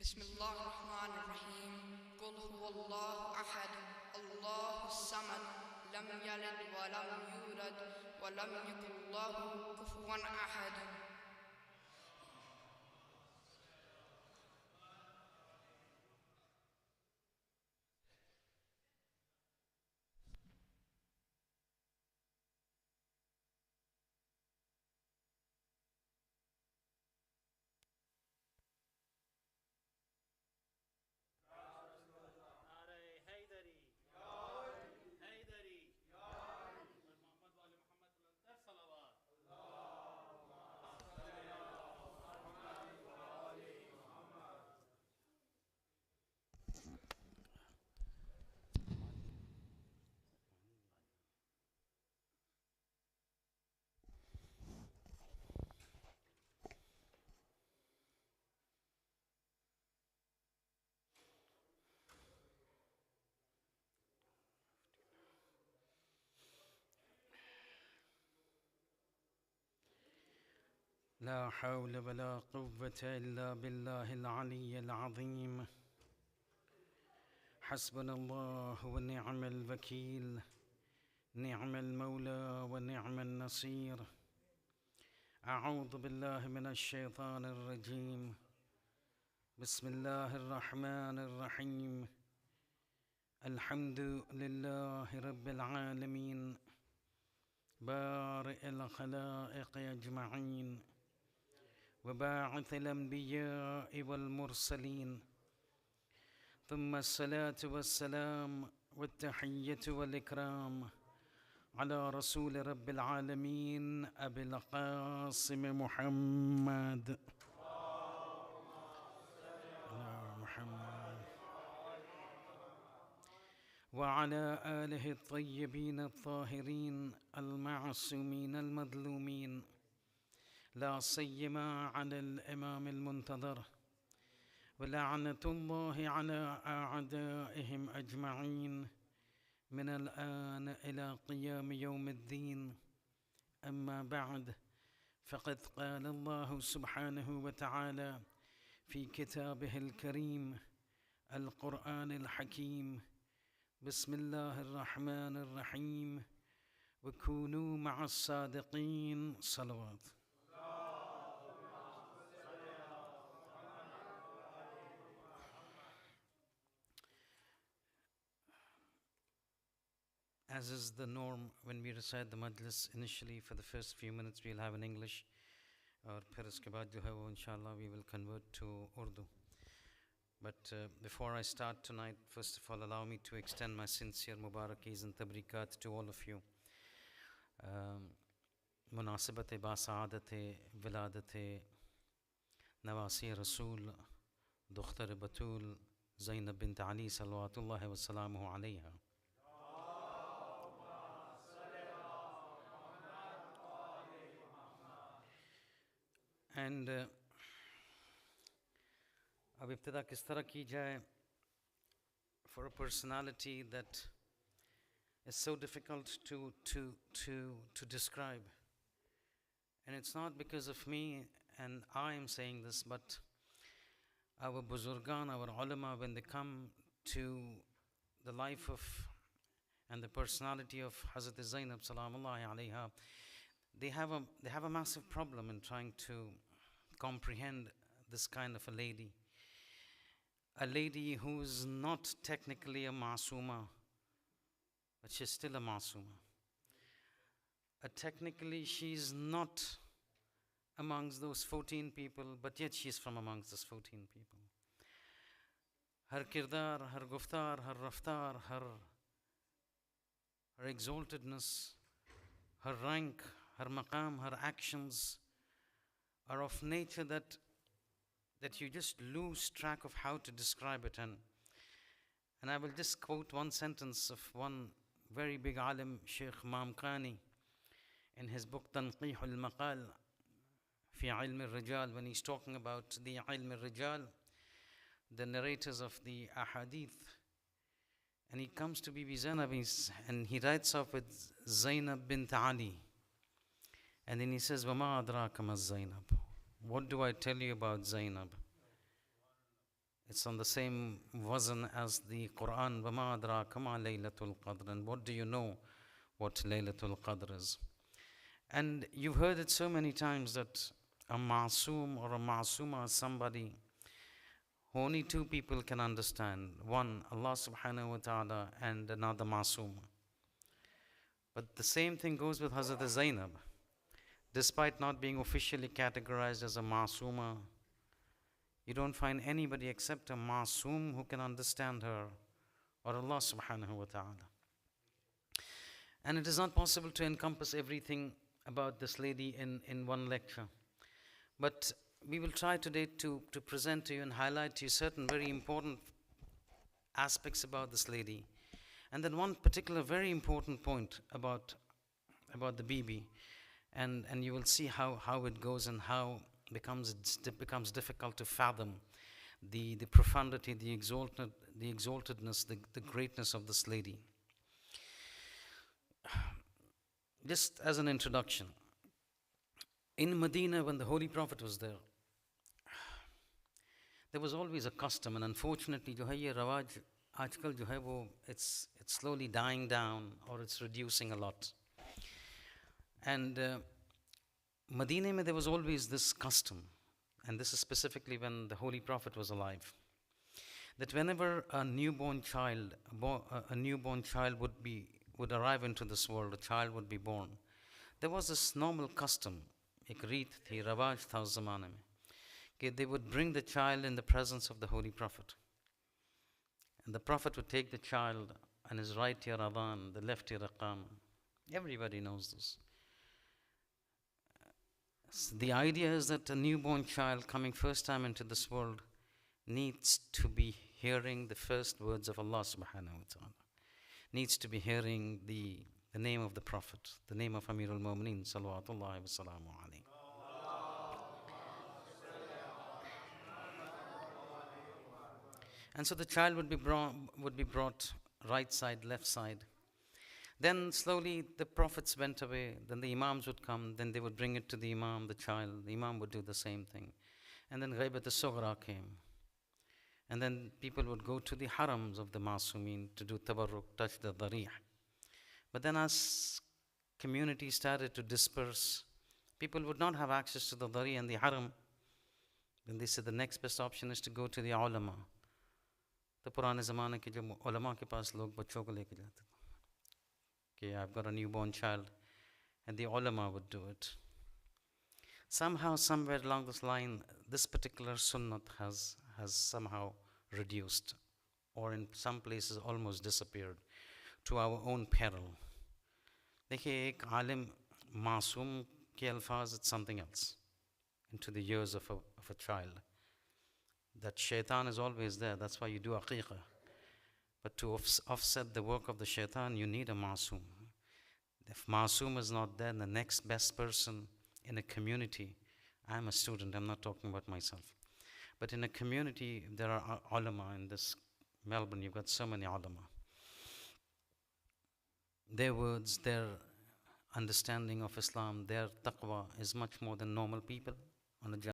Bismillah ar-Rahman ar-Rahim. Qul huwallahu ahad, Allahu samad, lam yalid wa lam yulad wa lam yakul lahu kufuwan ahad. لا حول ولا قوة إلا بالله العلي العظيم. حسبنا الله ونعم الوكيل، نعم المولى ونعم النصير. أعوذ بالله من الشيطان الرجيم. بسم الله الرحمن الرحيم. الحمد لله رب العالمين، بارئ الخلائق أجمعين، وباعث الأنبياء والمرسلين، ثم الصلاة والسلام والتحية والإكرام على رسول رب العالمين أبي القاسم محمد وعلى آله الطيبين الطاهرين المعصومين المظلومين، لا سيما على الإمام المنتظر، ولعنة الله على أعدائهم أجمعين من الآن إلى قيام يوم الدين. أما بعد، فقد قال الله سبحانه وتعالى في كتابه الكريم القرآن الحكيم: بسم الله الرحمن الرحيم، وكونوا مع الصادقين. صلوات. As is the norm, when we recite the majlis, initially for the first few minutes we'll have in English, और फिर उसके बाद जो है वो inshallah we will convert to Urdu. But before I start tonight, first of all, allow me to extend my sincere mubarakis and tabrikat to all of you. Munasabat ba-sa'adat wiladat Nawasi Rasool Dukhtar Batul Zainab bint Ali salawatullahi wa salamuhu alayha. And अब इब्तिदा किस तरह की जाए for a personality that is so difficult to describe. And it's not because of me and I am saying this, but our buzurgan, our ulama, when they come to the life of and the personality of Hazrat Zainab salamullahi alayha, they have a massive problem in trying to comprehend this kind of a lady. A lady who is not technically a masuma, but she's still a masuma. Technically, she's not amongst those 14 people, but yet she's from amongst those 14 people. Her kirdar, her guftar, her raftar, her exaltedness, her rank, her maqam, her actions are of nature that you just lose track of how to describe it. And I will just quote one sentence of one very big alim, Sheikh Mamqani, in his book Tanqih al-Maqal fi ilm al-Rijal, when he's talking about the ilm al-Rijal, the narrators of the ahadith. And he comes to Bibi Zainab and he writes off with Zainab bint Ali. And then he says, وَمَا أَدْرَاكَ مَا Zainab. What do I tell you about Zainab? It's on the same wazn as the Quran. وَمَا أَدْرَاكَ مَا لَيْلَةُ الْقَدْرِ. And what do you know what Laylatul Qadr is? And you've heard it so many times that a ma'soom or a ma'sooma is somebody who only two people can understand. One, Allah subhanahu wa ta'ala, and another ma'soom. But the same thing goes with Hazrat Zainab. Despite not being officially categorized as a ma'sooma, you don't find anybody except a ma'soom who can understand her, or Allah subhanahu wa ta'ala. And it is not possible to encompass everything about this lady in one lecture. But we will try today to present to you and highlight to you certain very important aspects about this lady. And then one particular very important point about the Bibi. And you will see how it goes and how it becomes difficult to fathom the profundity, the exaltedness, the greatness of this lady. Just as an introduction, in Medina, when the Holy Prophet was there was always a custom, and unfortunately, jo hai ye rawaj aajkal jo hai wo it's slowly dying down, or it's reducing a lot. And Medina mein there was always this custom, and this is specifically when the Holy Prophet was alive, that whenever a newborn child would arrive into this world, a child would be born, there was this normal custom, ek reet thi, rawaj tha us zamane mein, that they would bring the child in the presence of the Holy Prophet. And the Prophet would take the child, and his right ear adhan, the left ear iqama. Everybody knows this. So the idea is that a newborn child coming first time into this world needs to be hearing the first words of Allah subhanahu wa ta'ala, needs to be hearing the name of the Prophet, the name of Amirul Mu'mineen salawatullahi wa salamu alayhi. And so the child would be brought right side, left side. Then slowly the prophets went away, then the imams would come, then they would bring it to the imam, the child, the imam would do the same thing. And then Ghaibat al-Sughra came. And then people would go to the harams of the Masumeen to do tabarruk, touch the darih. But then as community started to disperse, people would not have access to the darih and the haram. Then they said the next best option is to go to the ulama. The purane zamane ke jo ulama ke paas log bachon ko leke jate. Okay, I've got a newborn child, and the ulama would do it. Somehow, somewhere along this line, this particular sunnat has somehow reduced, or in some places almost disappeared, to our own peril. देखिए एक आलिम मासूम के अल्फाज, it's something else, into the ears of a child. That shaitan is always there, that's why you do aqiqah. But to offset the work of the shaitan, you need a masoom. If masoom is not there, the next best person in a community, I'm a student, I'm not talking about myself. But in a community, there are ulama. In this Melbourne, you've got so many ulama. Their words, their understanding of Islam, their taqwa is much more than normal people on a